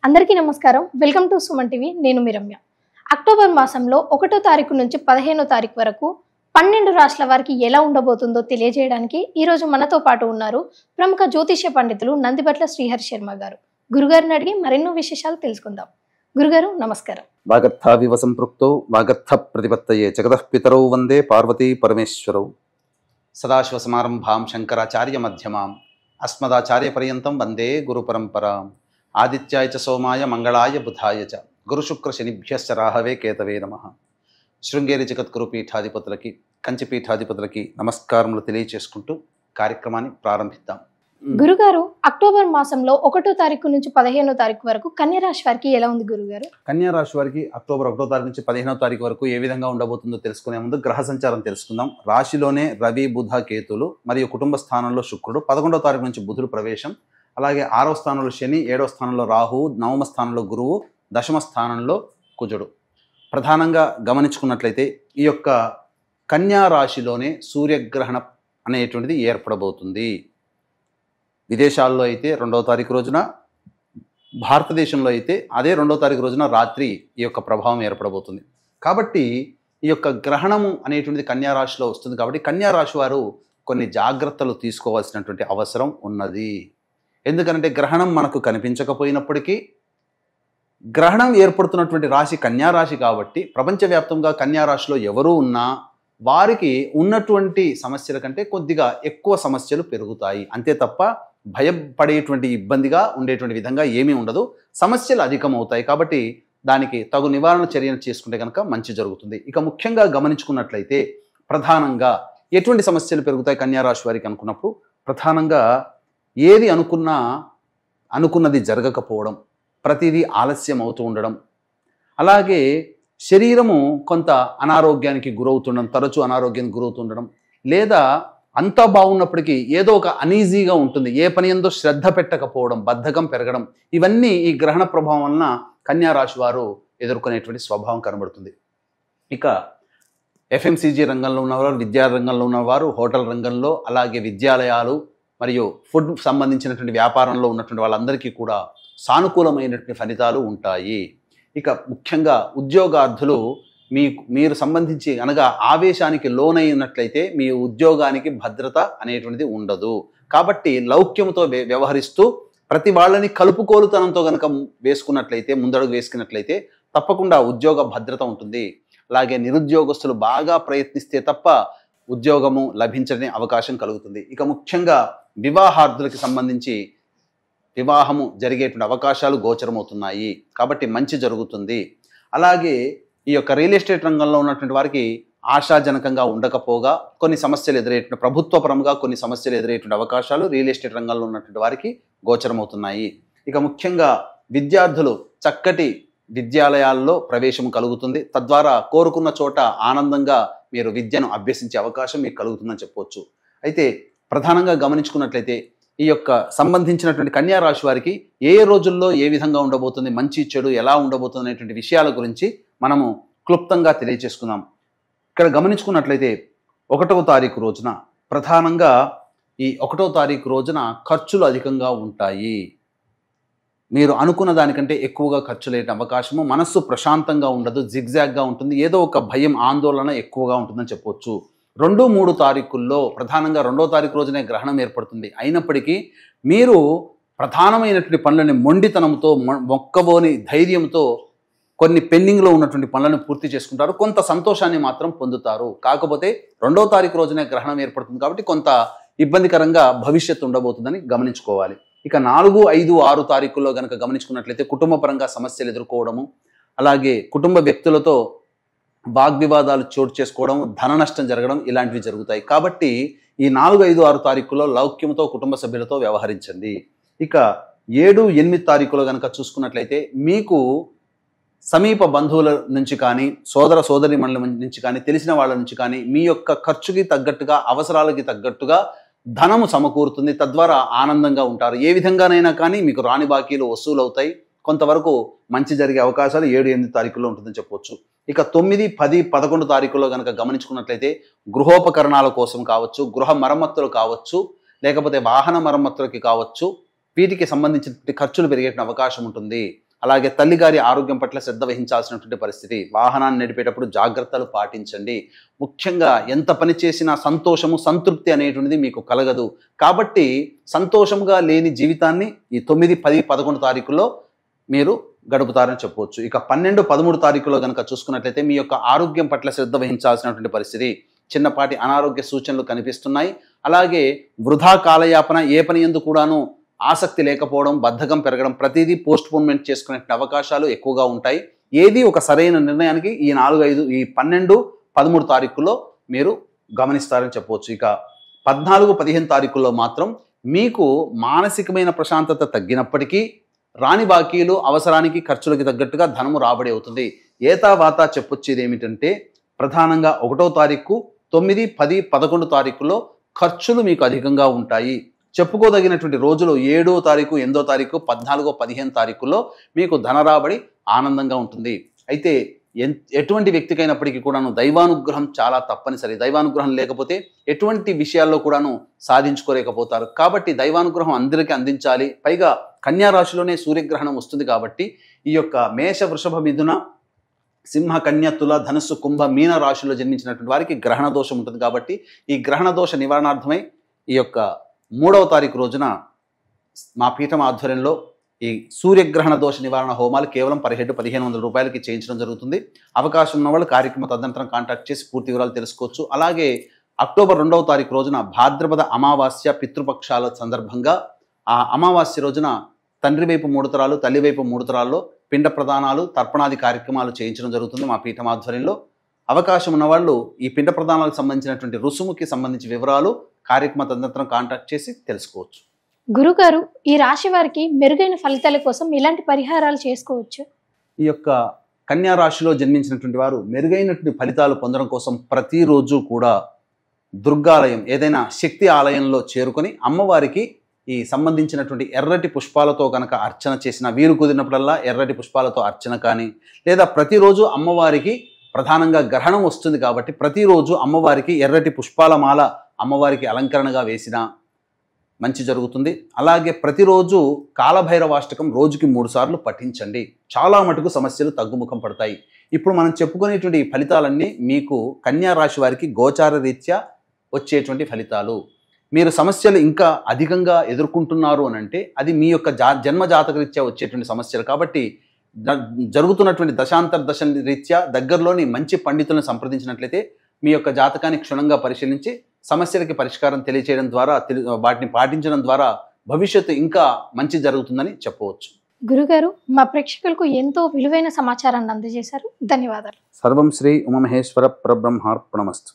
అందరికీ నమస్కారం. Welcome to Suman TV. నేను మీ రమ్య. అక్టోబర్ మాసంలో 1వ తారీఖు నుంచి 15వ తారీఖు వరకు 12 రాష్ట్రాల వారికి ఎలా ఉండబోతుందో తెలియజేయడానికి ఈరోజు మనతో పాటు ఉన్నారు ప్రముఖ జ్యోతిష్య పండితులు నందిబట్ల శ్రీహరి శర్మ గారు. గురుగారిని అడిగి మరెన్నో విశేషాలు తెలుసుకుందాం. గురుగారు నమస్కారం. వాగర్థావివ సంపృక్తో వాగర్థ ప్రతిపత్తయే జగతః పితరౌ వందే పార్వతీ పరమేశ్వరౌ. సదాశివ సమారంభాం శంకరాచార్య మధ్యమాం అస్మదాచార్య పర్యంతం వందే గురు పరంపరాం. ఆదిత్యాయ చ సోమాయ మంగళాయ బుధాయ చ గురు శుక్ర శనిభ్యశ్చ రాహవే కేతవే నమః. శృంగేరి జగద్గురు పీఠాధిపతులకి కంచి పీఠాధిపతులకి నమస్కారములు తెలియచేసుకుంటూ కార్యక్రమాన్ని ప్రారంభిద్దాం. గురుగారు, అక్టోబర్ మాసంలో 1వ తారీఖు నుంచి 15వ తారీఖు వరకు కన్యా రాశి వారికి ఎలా ఉంది గురుగారు? కన్యా రాశి వారికి అక్టోబర్ 1వ తారీఖు నుంచి 15వ తారీఖు వరకు ఏ విధంగా ఉండబోతుందో తెలుసుకునే ముందు గ్రహ సంచారం తెలుసుకుందాం. రాశిలోనే రవి, బుధ, కేతులు మరియు కుటుంబ స్థానంలో శుక్రుడు, 11వ తారీఖు నుంచి బుధుడు ప్రవేశం, అలాగే 6వ స్థానంలో శని, 7వ స్థానంలో రాహువు, 9వ స్థానంలో గురువు, 10వ స్థానంలో కుజుడు. ప్రధానంగా గమనించుకున్నట్లయితే ఈ యొక్క కన్యా రాశిలోనే సూర్యగ్రహణం అనేటువంటిది ఏర్పడబోతుంది. విదేశాల్లో అయితే 2వ తారీఖు రోజున, భారతదేశంలో అయితే అదే 2వ తారీఖు రోజున రాత్రి ఈ యొక్క ప్రభావం ఏర్పడబోతుంది. కాబట్టి ఈ యొక్క గ్రహణము అనేటువంటిది కన్యా రాశిలో వస్తుంది. కాబట్టి కన్యా రాశి వారు కొన్ని జాగ్రత్తలు తీసుకోవాల్సినటువంటి అవసరం ఉన్నది. ఎందుకంటే గ్రహణం మనకు కనిపించకపోయినప్పటికీ గ్రహణం ఏర్పడుతున్నటువంటి రాశి కన్యా రాశి కాబట్టి ప్రపంచవ్యాప్తంగా కన్యా రాశిలో ఎవరు ఉన్నా వారికి ఉన్నటువంటి సమస్యల కంటే కొద్దిగా ఎక్కువ సమస్యలు పెరుగుతాయి. అంతే తప్ప భయపడేటువంటి ఇబ్బందిగా ఉండేటువంటి విధంగా ఏమీ ఉండదు. సమస్యలు అధికమవుతాయి. కాబట్టి దానికి తగు నివారణ చర్యలు చేసుకుంటే కనుక మంచి జరుగుతుంది. ఇక ముఖ్యంగా గమనించుకున్నట్లయితే ప్రధానంగా ఎటువంటి సమస్యలు పెరుగుతాయి కన్యా రాశి వారికి అనుకున్నప్పుడు, ప్రధానంగా ఏది అనుకున్నది జరగకపోవడం, ప్రతిదీ ఆలస్యం అవుతూ ఉండడం, అలాగే శరీరము కొంత అనారోగ్యానికి గురవుతుండడం, తరచూ అనారోగ్యానికి గురవుతుండడం, లేదా అంతా బాగున్నప్పటికీ ఏదో ఒక అనీజీగా ఉంటుంది, ఏ పని ఎందో శ్రద్ధ పెట్టకపోవడం, బద్ధకం పెరగడం, ఇవన్నీ ఈ గ్రహణ ప్రభావం వలన కన్యా రాశి వారు ఎదుర్కొనేటువంటి స్వభావం కనబడుతుంది. ఇక ఎఫ్ఎంసీజీ రంగంలో ఉన్నవారు, విద్యా రంగంలో ఉన్నవారు, హోటల్ రంగంలో, అలాగే విద్యాలయాలు మరియు ఫుడ్ సంబంధించినటువంటి వ్యాపారంలో ఉన్నటువంటి వాళ్ళందరికీ కూడా సానుకూలమైనటువంటి ఫలితాలు ఉంటాయి. ఇక ముఖ్యంగా ఉద్యోగార్థులు మీరు సంబంధించి అనగా ఆవేశానికి లోనైనట్లయితే మీ ఉద్యోగానికి భద్రత అనేటువంటిది ఉండదు. కాబట్టి లౌక్యంతో వ్యవహరిస్తూ ప్రతి వాళ్ళని కలుపుకోలుతనంతో కనుక ముందడుగు వేసుకున్నట్లయితే తప్పకుండా ఉద్యోగ భద్రత ఉంటుంది. అలాగే నిరుద్యోగస్తులు బాగా ప్రయత్నిస్తే తప్ప ఉద్యోగము లభించని అవకాశం కలుగుతుంది. ఇక ముఖ్యంగా వివాహార్థులకి సంబంధించి వివాహము జరిగేటువంటి అవకాశాలు గోచరమవుతున్నాయి. కాబట్టి మంచి జరుగుతుంది. అలాగే ఈ యొక్క రియల్ ఎస్టేట్ రంగంలో ఉన్నటువంటి వారికి ఆశాజనకంగా ఉండకపోగా కొన్ని సమస్యలు ఎదురయ్యేటువంటి, ప్రభుత్వపరంగా కొన్ని సమస్యలు ఎదురయ్యేటువంటి అవకాశాలు రియల్ ఎస్టేట్ రంగంలో ఉన్నటువంటి వారికి గోచరమవుతున్నాయి. ఇక ముఖ్యంగా విద్యార్థులు చక్కటి విద్యాలయాల్లో ప్రవేశం కలుగుతుంది. తద్వారా కోరుకున్న చోట ఆనందంగా మీరు విద్యను అభ్యసించే అవకాశం మీకు కలుగుతుందని చెప్పవచ్చు. అయితే ప్రధానంగా గమనించుకున్నట్లయితే ఈ యొక్క సంబంధించినటువంటి కన్యా రాశి వారికి ఏ రోజుల్లో ఏ విధంగా ఉండబోతుంది, మంచి చెడు ఎలా ఉండబోతుంది అనేటువంటి విషయాల గురించి మనము క్లుప్తంగా తెలియచేసుకుందాం. ఇక్కడ గమనించుకున్నట్లయితే 1వ తారీఖు రోజున ప్రధానంగా ఈ 1వ తారీఖు రోజున ఖర్చులు అధికంగా ఉంటాయి. మీరు అనుకున్న దానికంటే ఎక్కువగా ఖర్చులు అయ్యే అవకాశము, మనస్సు ప్రశాంతంగా ఉండదు, జిగ్జాగ్గా ఉంటుంది, ఏదో ఒక భయం, ఆందోళన ఎక్కువగా ఉంటుందని చెప్పవచ్చు. 2, 3 తారీఖుల్లో ప్రధానంగా 2వ తారీఖు రోజునే గ్రహణం ఏర్పడుతుంది. అయినప్పటికీ మీరు ప్రధానమైనటువంటి పనులని మొండితనంతో, మొక్కబోని ధైర్యంతో కొన్ని పెండింగ్లో ఉన్నటువంటి పనులను పూర్తి చేసుకుంటారు. కొంత సంతోషాన్ని మాత్రం పొందుతారు. కాకపోతే 2వ తారీఖు రోజునే గ్రహణం ఏర్పడుతుంది కాబట్టి కొంత ఇబ్బందికరంగా భవిష్యత్తు ఉండబోతుందని గమనించుకోవాలి. ఇక 4, 5, 6 తారీఖుల్లో కనుక గమనించుకున్నట్లయితే కుటుంబ పరంగా సమస్యలు ఎదుర్కోవడము, అలాగే కుటుంబ వ్యక్తులతో వాగ్వివాదాలు చోటు చేసుకోవడం, ధన నష్టం జరగడం ఇలాంటివి జరుగుతాయి. కాబట్టి ఈ 4, 5, 6 తారీఖుల్లో లౌక్యంతో కుటుంబ సభ్యులతో వ్యవహరించండి. ఇక 7, 8 తారీఖులో కనుక చూసుకున్నట్లయితే మీకు సమీప బంధువుల నుంచి కానీ, సోదరి మండలి నుంచి కానీ, తెలిసిన వాళ్ళ నుంచి కానీ మీ యొక్క ఖర్చుకి తగ్గట్టుగా, అవసరాలకి తగ్గట్టుగా ధనము సమకూరుతుంది. తద్వారా ఆనందంగా ఉంటారు. ఏ విధంగానైనా కానీ మీకు రాని బాకీలు వసూలు అవుతాయి. కొంతవరకు మంచి జరిగే అవకాశాలు 7, 8 తారీఖుల్లో ఉంటుందని చెప్పవచ్చు. ఇక 9, 10, 11 తారీఖుల్లో కనుక గమనించుకున్నట్లయితే గృహోపకరణాల కోసం కావచ్చు, గృహ మరమ్మతులు కావచ్చు, లేకపోతే వాహన మరమ్మతులకి కావచ్చు, వీటికి సంబంధించిన ఖర్చులు పెరిగే అవకాశం ఉంటుంది. అలాగే తల్లిగారి ఆరోగ్యం పట్ల శ్రద్ధ వహించాల్సినటువంటి పరిస్థితి. వాహనాన్ని నడిపేటప్పుడు జాగ్రత్తలు పాటించండి. ముఖ్యంగా ఎంత పని చేసినా సంతోషము సంతృప్తి అనేటువంటిది మీకు కలగదు. కాబట్టి సంతోషంగా లేని జీవితాన్ని ఈ 9, 10, 11 తారీఖుల్లో మీరు గడుపుతారని చెప్పవచ్చు. ఇక 12, 13 తారీఖులో కనుక చూసుకున్నట్లయితే మీ యొక్క ఆరోగ్యం పట్ల శ్రద్ధ వహించాల్సినటువంటి పరిస్థితి. చిన్నపాటి అనారోగ్య సూచనలు కనిపిస్తున్నాయి. అలాగే వృధా కాలయాపన, ఏ పని యందు కూడాను ఆసక్తి లేకపోవడం, బద్ధకం పెరగడం, ప్రతిదీ పోస్ట్పోన్మెంట్ చేసుకునే అవకాశాలు ఎక్కువగా ఉంటాయి. ఏది ఒక సరైన నిర్ణయానికి ఈ 12, 13 తారీఖుల్లో మీరు గమనిస్తారని చెప్పవచ్చు. ఇక 14, 15 తారీఖుల్లో మాత్రం మీకు మానసికమైన ప్రశాంతత తగ్గినప్పటికీ రాని బాకీలు, అవసరానికి ఖర్చులకి తగ్గట్టుగా ధనము రాబడి అవుతుంది. ఏతావాత చెప్పొచ్చేది ఏమిటంటే ప్రధానంగా 1వ తారీఖు, 9, 10, 11 తారీఖుల్లో ఖర్చులు మీకు అధికంగా ఉంటాయి. చెప్పుకోదగినటువంటి రోజులు 7వ తారీఖు, 8వ తారీఖు, 14, 15 తారీఖుల్లో మీకు ధన రాబడి ఆనందంగా ఉంటుంది. అయితే ఎటువంటి వ్యక్తికైనప్పటికీ కూడాను దైవానుగ్రహం చాలా తప్పనిసరి. దైవానుగ్రహం లేకపోతే ఎటువంటి విషయాల్లో కూడాను సాధించుకోలేకపోతారు. కాబట్టి దైవానుగ్రహం అందరికీ అందించాలి. పైగా కన్యా రాశిలోనే సూర్యగ్రహణం వస్తుంది కాబట్టి ఈ యొక్క మేష, వృషభ, మిథున, సింహ, కన్య, తుల, ధనుస్సు, కుంభ, మీన రాశిలో జన్మించినటువంటి వారికి గ్రహణ దోషం ఉంటుంది. కాబట్టి ఈ గ్రహణ దోష నివారణార్థమై ఈ యొక్క 3వ తారీఖు రోజున మా పీఠం ఆధ్వర్యంలో ఈ సూర్యగ్రహణ దోష నివారణ హోమాలు కేవలం 1700-1500 రూపాయలకి చేయించడం జరుగుతుంది. అవకాశం ఉన్న వాళ్ళు కార్యక్రమ తదనంతరం కాంటాక్ట్ చేసి పూర్తి వివరాలు తెలుసుకోవచ్చు. అలాగే అక్టోబర్ 2వ తారీఖు రోజున భాద్రపద అమావాస్య పితృపక్షాల సందర్భంగా ఆ అమావాస్య రోజున తండ్రి వైపు 3 తరాలు, తల్లి వైపు 3 తరాల్లో పిండ ప్రదానాలు, తర్పణాది కార్యక్రమాలు చేయించడం జరుగుతుంది మా పీఠం ఆధ్వర్యంలో. అవకాశం ఉన్నవాళ్ళు ఈ పిండ ప్రదానాలకు సంబంధించినటువంటి రుసుముకి సంబంధించి వివరాలు కార్యక్రమ తదనంతరం కాంటాక్ట్ చేసి తెలుసుకోవచ్చు. గురుగారు, ఈ రాశి వారికి మెరుగైన ఫలితాల కోసం ఎలాంటి పరిహారాలు చేసుకోవచ్చు? ఈ యొక్క కన్యా రాశిలో జన్మించినటువంటి వారు మెరుగైనటువంటి ఫలితాలు పొందడం కోసం ప్రతిరోజు కూడా దుర్గాలయం, ఏదైనా శక్తి ఆలయంలో చేరుకొని అమ్మవారికి ఈ సంబంధించినటువంటి ఎర్రటి పుష్పాలతో కనుక అర్చన చేసిన, వీలు కుదిరినప్పుడల్లా ఎర్రటి పుష్పాలతో అర్చన కానీ, లేదా ప్రతిరోజు అమ్మవారికి ప్రధానంగా గ్రహణం వస్తుంది కాబట్టి ప్రతిరోజు అమ్మవారికి ఎర్రటి పుష్పాల మాల అమ్మవారికి అలంకరణగా వేసినా మంచి జరుగుతుంది. అలాగే ప్రతిరోజు కాలభైరవాష్టకం రోజుకి 3 సార్లు పఠించండి. చాలా మటుకు సమస్యలు తగ్గుముఖం పడతాయి. ఇప్పుడు మనం చెప్పుకునేటువంటి ఈ ఫలితాలన్నీ మీకు కన్యా రాశి వారికి గోచార రీత్యా వచ్చేటువంటి ఫలితాలు. మీరు సమస్యలు ఇంకా అధికంగా ఎదుర్కొంటున్నారు అని అంటే అది మీ యొక్క జన్మ జాతక రీత్యా వచ్చేటువంటి సమస్యలు. కాబట్టి జరుగుతున్నటువంటి దశాంతర దశ రీత్యా దగ్గరలోని మంచి పండితులను సంప్రదించినట్లయితే మీ యొక్క జాతకాన్ని క్షుణ్ణంగా పరిశీలించి సమస్యలకి పరిష్కారం తెలియచేయడం ద్వారా, వాటిని పాటించడం ద్వారా భవిష్యత్తు ఇంకా మంచి జరుగుతుందని చెప్పవచ్చు. గురుగారు, మా ప్రేక్షకులకు ఎంతో విలువైన సమాచారాన్ని అందజేశారు. ధన్యవాదాలు. సర్వం శ్రీ ఉమామహేశ్వర పరబ్రహ్మార్పణమస్తు.